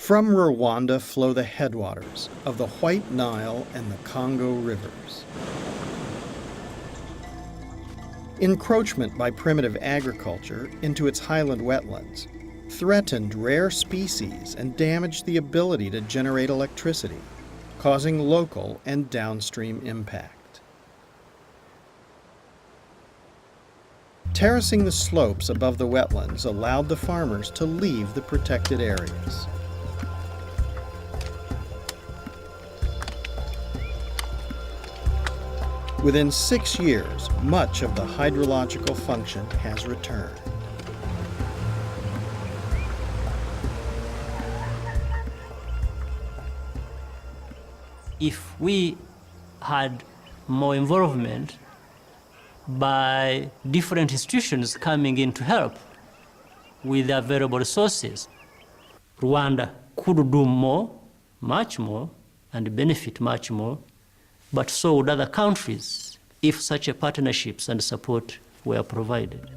From Rwanda flow the headwaters of the White Nile and the Congo rivers. Encroachment by primitive agriculture into its highland wetlands threatened rare species and damaged the ability to generate electricity, causing local and downstream impact. Terracing the slopes above the wetlands allowed the farmers to leave the protected areas. Within 6 years, much of the hydrological function has returned. If we had more involvement by different institutions coming in to help with the available resources, Rwanda could do more, much more, and benefit much more, but so would other countries if such a partnerships and support were provided.